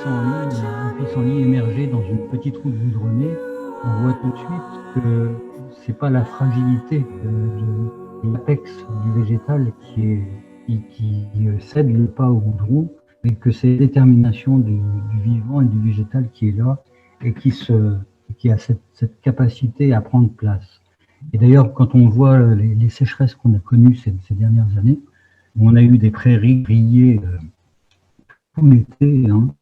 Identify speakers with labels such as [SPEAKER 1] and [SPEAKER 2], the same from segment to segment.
[SPEAKER 1] Un pissenlit émerger dans une petite route goudronnée, on voit tout de suite que c'est pas la fragilité de l'apex du végétal qui cède le pas au goudron, mais que c'est la détermination du vivant et du végétal qui est là et qui a cette capacité à prendre place. Et d'ailleurs, quand on voit les sécheresses qu'on a connues ces dernières années, où on a eu des prairies grillées tout l'été, hein,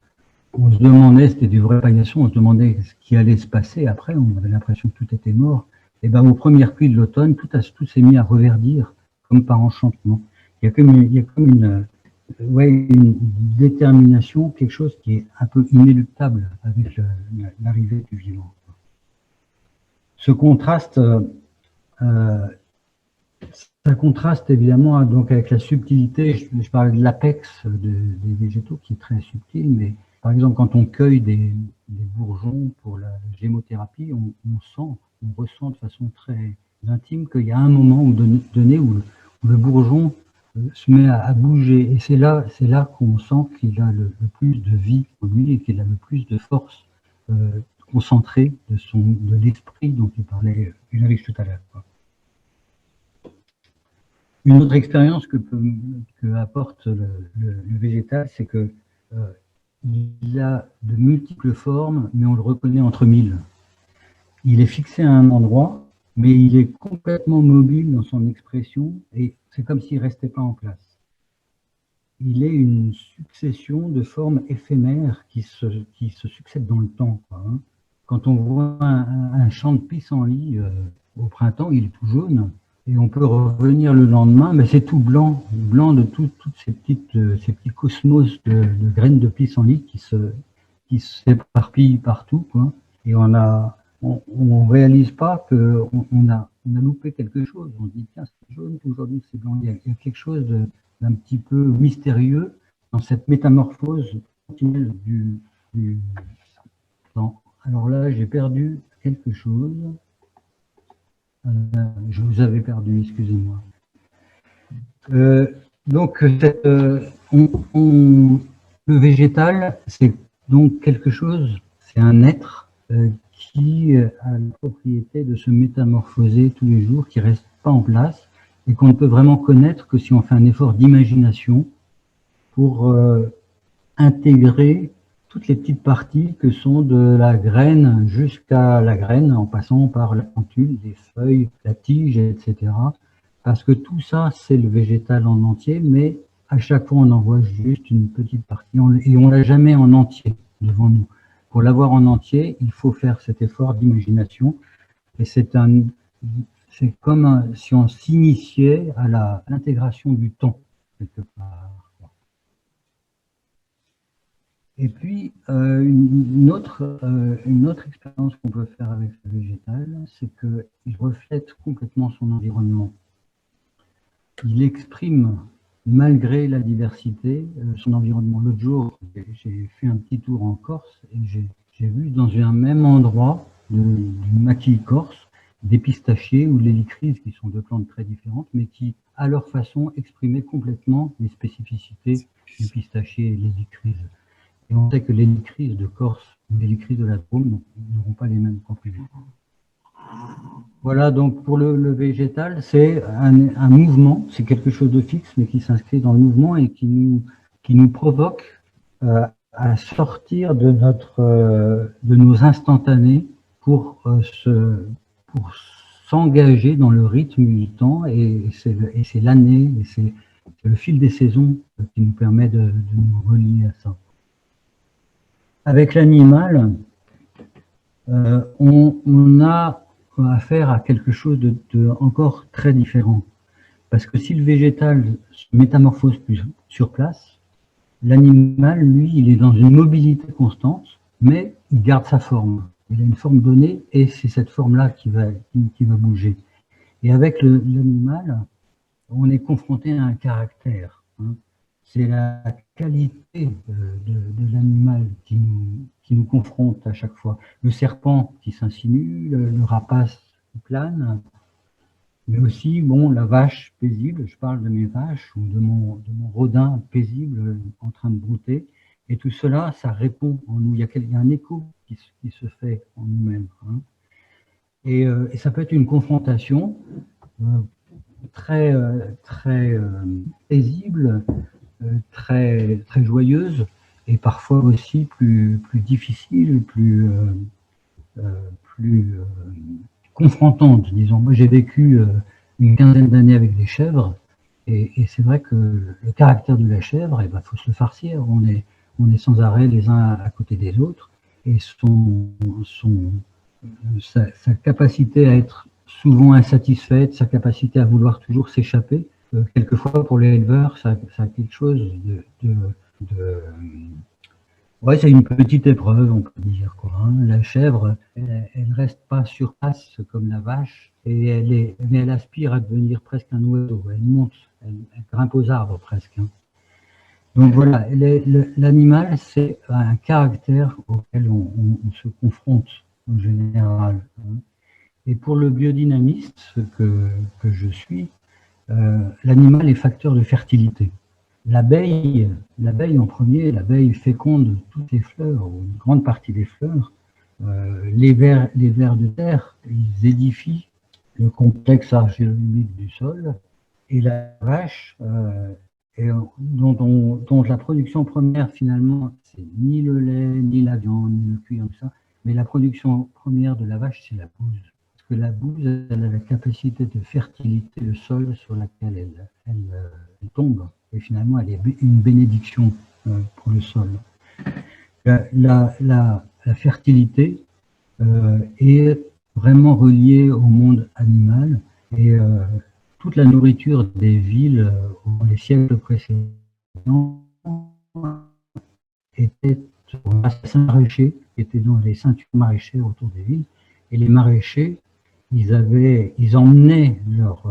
[SPEAKER 1] on se demandait, c'était du vrai paillasson, on se demandait ce qui allait se passer après, on avait l'impression que tout était mort. Et ben aux premières pluies de l'automne, tout s'est mis à reverdir, comme par enchantement. Il y a comme une détermination, quelque chose qui est un peu inéluctable avec l'arrivée du vivant. Ce contraste, ça contraste évidemment donc avec la subtilité. Je parlais de l'apex des végétaux qui est très subtil, mais par exemple, quand on cueille des bourgeons pour la gémothérapie, on ressent de façon très intime qu'il y a un moment donné où le bourgeon se met à bouger. Et c'est là qu'on sent qu'il a le plus de vie en lui et qu'il a le plus de force concentrée de l'esprit dont il parlait Ulrich tout à l'heure. Une autre expérience que apporte le végétal, c'est que il a de multiples formes, mais on le reconnaît entre mille. Il est fixé à un endroit, mais il est complètement mobile dans son expression, et c'est comme s'il ne restait pas en place. Il est une succession de formes éphémères qui se succèdent dans le temps, quoi, hein. Quand on voit un champ de pissenlit au printemps, il est tout jaune, et on peut revenir le lendemain, mais c'est tout blanc de toutes ces petits cosmos de graines de pissenlit qui s'éparpillent partout, quoi. Et on réalise pas qu'on a loupé quelque chose. On se dit tiens, c'est jaune, aujourd'hui c'est blanc. Il y a quelque chose d'un petit peu mystérieux dans cette métamorphose continuelle du temps. Alors là, j'ai perdu quelque chose. Je vous avais perdu, excusez-moi. Donc, le végétal, c'est donc quelque chose, c'est un être qui a la propriété de se métamorphoser tous les jours, qui ne reste pas en place et qu'on ne peut vraiment connaître que si on fait un effort d'imagination pour intégrer toutes les petites parties que sont de la graine jusqu'à la graine, en passant par la plantule, les feuilles, la tige, etc. Parce que tout ça, c'est le végétal en entier, mais à chaque fois, on en voit juste une petite partie, et on l'a jamais en entier devant nous. Pour l'avoir en entier, il faut faire cet effort d'imagination, et c'est comme si on s'initiait à l'intégration du temps, quelque part. Et puis, une autre expérience qu'on peut faire avec le végétal, c'est qu'il reflète complètement son environnement. Il exprime, malgré la diversité, son environnement. L'autre jour, j'ai fait un petit tour en Corse et j'ai vu dans un même endroit du maquis corse des pistachiers ou l'hélicryse, qui sont deux plantes très différentes, mais qui, à leur façon, exprimaient complètement les spécificités du pistachier et l'hélicryse. Et on sait que l'hélicryse de Corse ou l'hélicryse de la Drôme n'auront pas les mêmes propriétés. Voilà, donc pour le végétal, c'est un mouvement, c'est quelque chose de fixe, mais qui s'inscrit dans le mouvement et qui nous provoque à sortir de nos instantanés pour s'engager dans le rythme du temps, et c'est l'année, et c'est le fil des saisons qui nous permet de nous relier à ça. Avec l'animal, on a affaire à quelque chose de encore très différent. Parce que si le végétal se métamorphose plus sur place, l'animal, lui, il est dans une mobilité constante, mais il garde sa forme. Il a une forme donnée et c'est cette forme-là qui va bouger. Et avec l'animal, on est confronté à un caractère, hein. C'est la qualité de l'animal qui qui nous confrontent à chaque fois. Le serpent qui s'insinue, le rapace qui plane, mais aussi, bon, la vache paisible, je parle de mes vaches, ou de mon rodin paisible en train de brouter, et tout cela, ça répond en nous. Il y a un écho qui se fait en nous-mêmes. Hein. Et ça peut être une confrontation très, très paisible, très joyeuse, et parfois aussi plus difficile, plus confrontante, disons. Moi, j'ai vécu une quinzaine d'années avec des chèvres, et c'est vrai que le caractère de la chèvre, il faut se le farcir. On est sans arrêt les uns à côté des autres, et sa capacité à être souvent insatisfaite, sa capacité à vouloir toujours s'échapper, quelquefois pour les éleveurs, ça a quelque chose de ouais, c'est une petite épreuve, on peut dire, quoi. Hein. La chèvre, elle reste pas sur place comme la vache, mais elle aspire à devenir presque un oiseau. Elle monte, elle grimpe aux arbres presque. Hein. Donc voilà, l'animal, c'est un caractère auquel on se confronte en général. Hein. Et pour le biodynamiste que je suis, l'animal est facteur de fertilité. L'abeille en premier, l'abeille féconde toutes les fleurs, ou une grande partie des fleurs. Les vers de terre, ils édifient le complexe argilo-humique du sol. Et la vache, dont la production première, finalement, c'est ni le lait, ni la viande, ni le cuir, tout ça, mais la production première de la vache, c'est la bouse. Parce que la bouse, elle a la capacité de fertilité le sol sur lequel elle tombe. Et finalement, elle est une bénédiction pour le sol. La fertilité est vraiment reliée au monde animal et toute la nourriture des villes dans les siècles précédents était un maraîcher qui était dans les ceintures maraîchères autour des villes. Et les maraîchers, ils emmenaient leur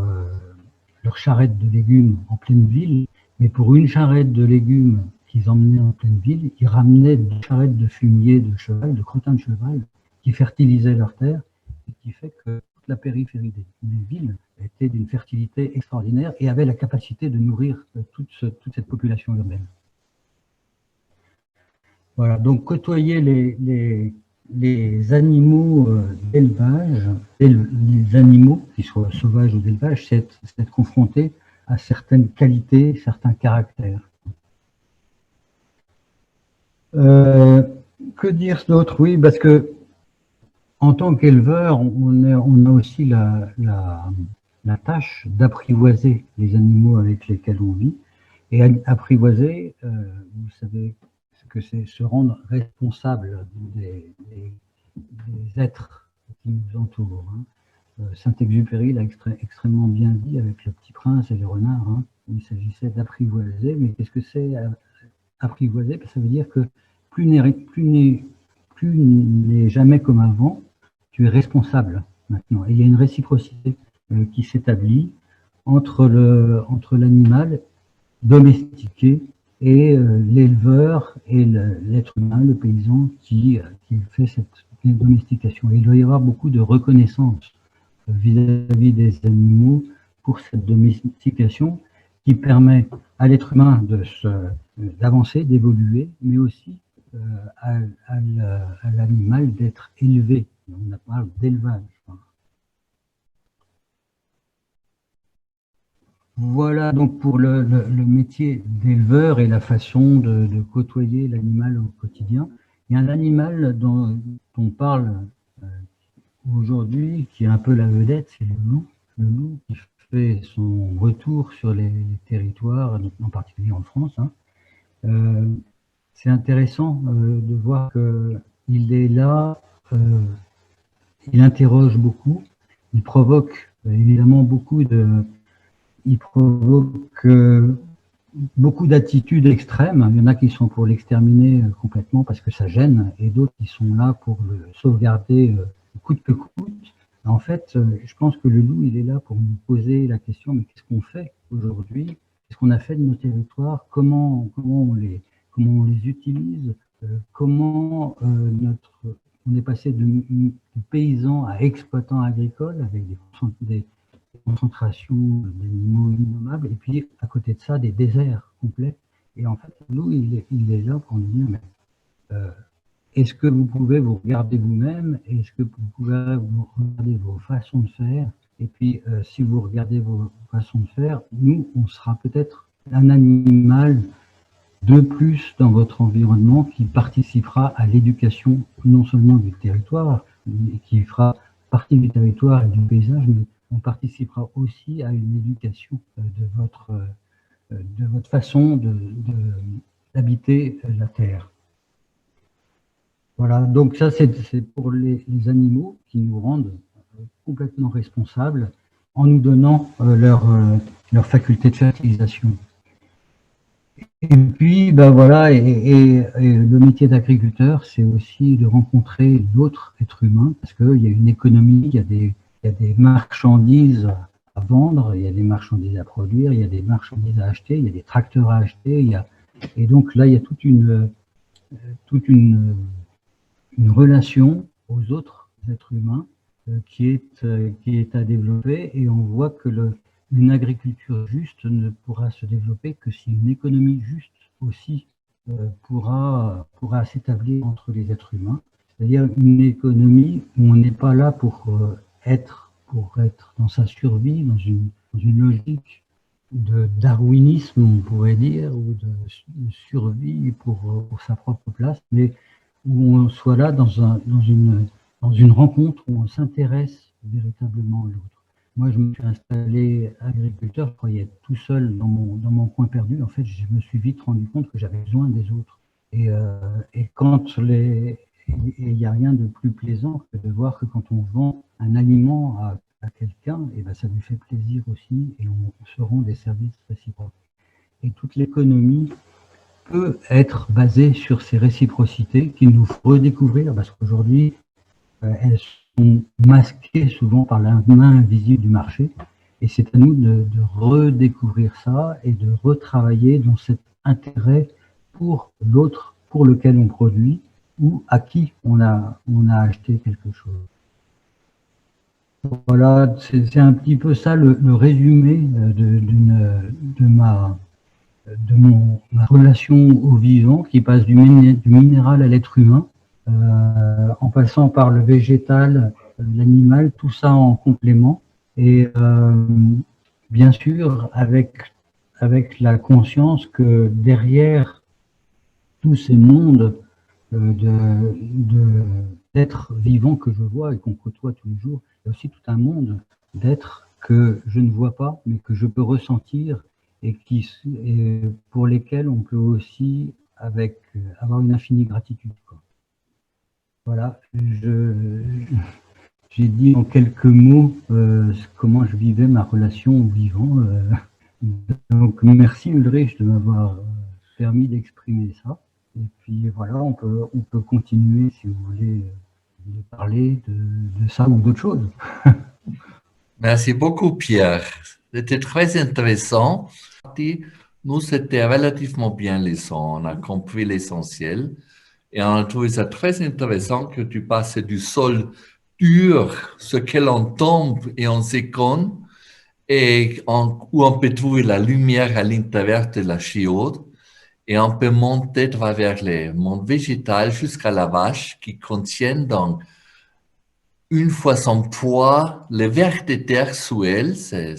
[SPEAKER 1] charrette de légumes en pleine ville, mais pour une charrette de légumes qu'ils emmenaient en pleine ville, ils ramenaient des charrettes de fumier de cheval, de crottin de cheval, qui fertilisaient leurs terres, et qui fait que toute la périphérie des villes était d'une fertilité extraordinaire et avait la capacité de nourrir toute cette population urbaine. Voilà, donc côtoyer les animaux d'élevage, les animaux, qu'ils soient sauvages ou d'élevage, c'est être confronté à certaines qualités, certains caractères. Que dire d'autre? Oui, parce que en tant qu'éleveur, on a aussi la tâche d'apprivoiser les animaux avec lesquels on vit. Et apprivoiser, vous savez ce que c'est, se rendre responsable des êtres qui nous entourent. Hein. Saint-Exupéry l'a extrêmement bien dit avec Le Petit Prince et les renards. Hein. Il s'agissait d'apprivoiser, mais qu'est-ce que c'est apprivoiser? Ça veut dire que plus n'est jamais comme avant, tu es responsable maintenant. Et il y a une réciprocité qui s'établit entre l'animal domestiqué et l'éleveur et l'être humain, le paysan qui fait cette domestication. Et il doit y avoir beaucoup de reconnaissance vis-à-vis des animaux pour cette domestication qui permet à l'être humain d'avancer, d'évoluer, mais aussi à l'animal d'être élevé. On parle d'élevage. Voilà donc pour le métier d'éleveur et la façon de côtoyer l'animal au quotidien. Il y a un animal dont on parle aujourd'hui, qui est un peu la vedette, c'est le loup. Le loup qui fait son retour sur les territoires, en particulier en France. Hein. C'est intéressant de voir qu'il est là, il interroge beaucoup, il provoque évidemment il provoque beaucoup d'attitudes extrêmes. Il y en a qui sont pour l'exterminer complètement parce que ça gêne, et d'autres qui sont là pour le sauvegarder coûte que coûte. En fait, je pense que le loup, il est là pour nous poser la question, mais qu'est-ce qu'on fait aujourd'hui? Qu'est-ce qu'on a fait de nos territoires? Comment on les utilise? comment on est passé de paysans à exploitants agricoles avec des concentrations d'animaux innommables, et puis à côté de ça, des déserts complets. Et en fait, nous, il est là pour nous dire, mais est-ce que vous pouvez vous regarder vous-même? Est-ce que vous pouvez vous regarder vos façons de faire? Et puis, si vous regardez vos façons de faire, nous, on sera peut-être un animal de plus dans votre environnement qui participera à l'éducation non seulement du territoire, mais qui fera partie du territoire et du paysage, mais on participera aussi à une éducation de votre façon d'habiter la Terre. Voilà, donc ça c'est pour les animaux qui nous rendent complètement responsables en nous donnant leur faculté de fertilisation. Et puis, ben voilà, et le métier d'agriculteur, c'est aussi de rencontrer d'autres êtres humains, parce qu'il y a une économie, il y a des marchandises à vendre, il y a des marchandises à produire, il y a des marchandises à acheter, il y a des tracteurs à acheter, et donc là, il y a toute une relation aux autres êtres humains qui est à développer, et on voit que une agriculture juste ne pourra se développer que si une économie juste aussi pourra s'établir entre les êtres humains. C'est-à-dire une économie où on n'est pas là pour être dans sa survie, dans une logique de darwinisme, on pourrait dire, ou de survie pour sa propre place, mais où on soit là dans une rencontre où on s'intéresse véritablement à l'autre. Moi, je me suis installé agriculteur, je croyais être tout seul dans mon coin perdu. En fait, je me suis vite rendu compte que j'avais besoin des autres. Et quand il n'y a rien de plus plaisant que de voir que quand on vend un aliment à quelqu'un, et ben ça lui fait plaisir aussi, et on se rend des services réciproques. Et toute l'économie peut être basée sur ces réciprocités qu'il nous faut redécouvrir, parce qu'aujourd'hui, elles sont masquées souvent par la main invisible du marché, et c'est à nous de redécouvrir ça et de retravailler dans cet intérêt pour l'autre, pour lequel on produit, ou à qui on a acheté quelque chose. Voilà, c'est un petit peu ça le résumé de ma relation au vivant, qui passe du minéral à l'être humain, en passant par le végétal, l'animal, tout ça en complément, et bien sûr avec la conscience que derrière tous ces mondes d'êtres vivants que je vois et qu'on côtoie tous les jours, il y a aussi tout un monde d'êtres que je ne vois pas, mais que je peux ressentir, et pour lesquels on peut aussi avoir une infinie gratitude, quoi. Voilà, j'ai dit en quelques mots comment je vivais ma relation au vivant. Donc merci Ulrich de m'avoir permis d'exprimer ça. Et puis voilà, on peut continuer si vous voulez de parler de ça ou d'autres choses.
[SPEAKER 2] Merci beaucoup Pierre, c'était très intéressant. Nous, c'était relativement bien les sons, on a compris l'essentiel et on a trouvé ça très intéressant que tu passes du sol dur, ce que l'on tombe et on s'éconne, et où on peut trouver la lumière à l'intérieur de la chiotte, et on peut monter à travers les mondes végétales jusqu'à la vache qui contient donc une fois son poids, le vers de terre sous elle, c'est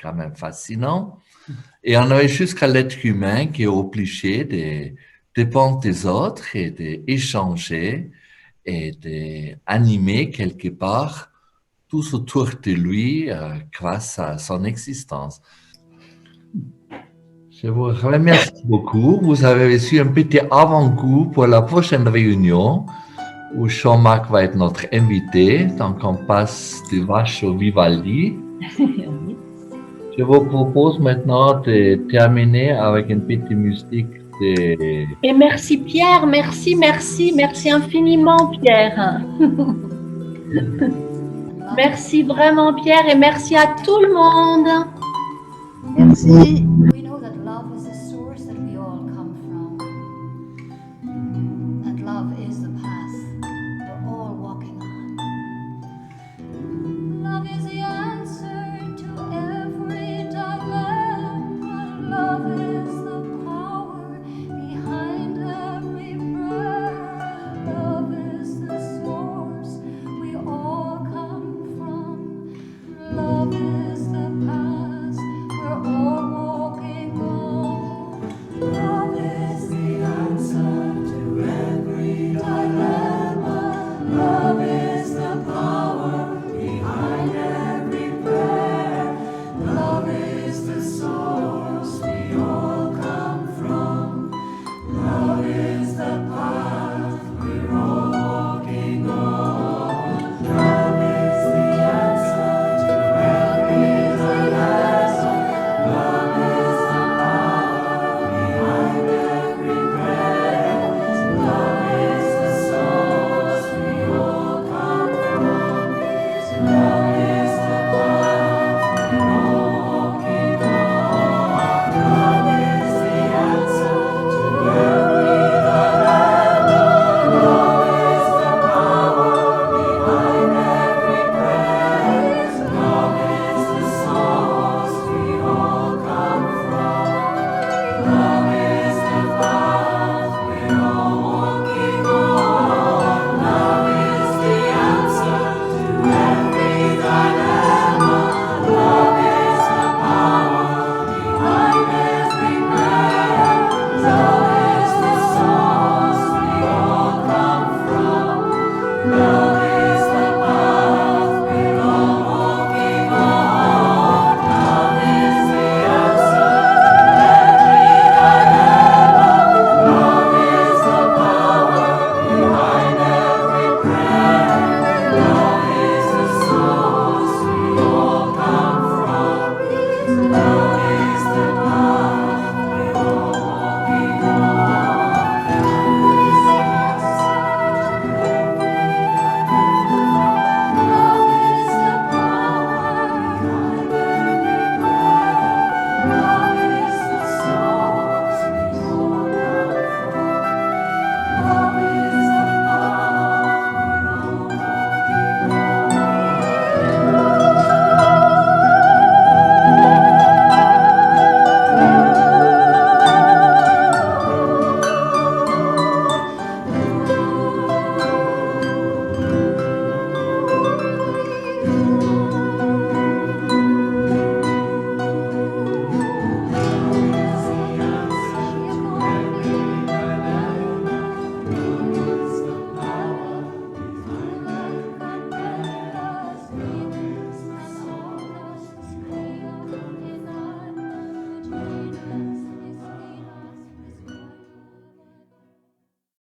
[SPEAKER 2] quand même fascinant. Et on arrive jusqu'à l'être humain qui est obligé de dépendre des autres et d'échanger et d'animer quelque part tout autour de lui grâce à son existence. Je vous remercie beaucoup. Vous avez reçu un petit avant-goût pour la prochaine réunion où Jean-Marc va être notre invité. Donc, on passe de vache au Vivaldi. Je vous propose maintenant de terminer avec une petite musique de...
[SPEAKER 3] Et merci Pierre, merci infiniment Pierre. Merci vraiment Pierre et merci à tout le monde.
[SPEAKER 4] Merci.